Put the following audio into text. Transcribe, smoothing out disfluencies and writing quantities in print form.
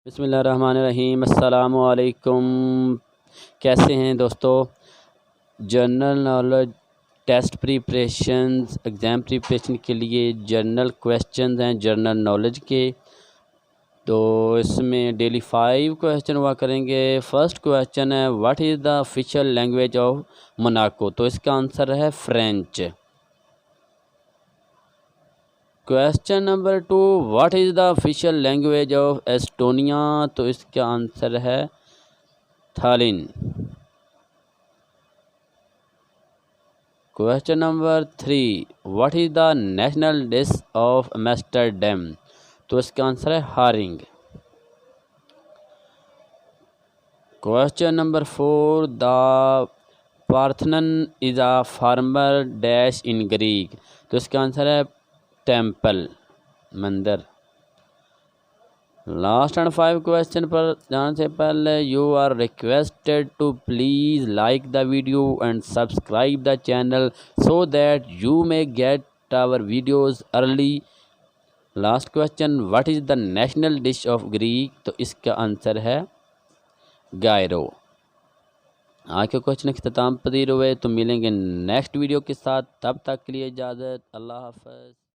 बिस्मिल्लाहिर्रहमानिर्रहीम अस्सलामुअलैकुम। कैसे हैं दोस्तों। General knowledge test preparations exam preparation के लिए जनरल क्वेश्चंस हैं जनरल नॉलेज के। तो इसमें डेली 5 क्वेश्चन हुआ करेंगे। फर्स्ट क्वेश्चन है what is the official language of Monaco. तो इसका आंसर है French. Question number 2 what is the official language of Estonia. तो इसका आंसर है Tallinn. Question number 3 what is the national dish of Amsterdam. तो इसका answer है हारिंग। Question number 4 the Parthenon is a former dash in Greek. तो इसका answer है temple, मंदिर। लास्ट एंड 5 क्वेश्चन पर जाने से पहले you are requested to please like the video and subscribe the channel so that you may get our videos early. Last question what is the national dish of Greek. तो इसका answer है gyro. आज के question इख्तिताम पजीर हुए। तो मिलेंगे next video के साथ, तब तक के लिए इजाज़त, अल्लाह हाफ़िज़।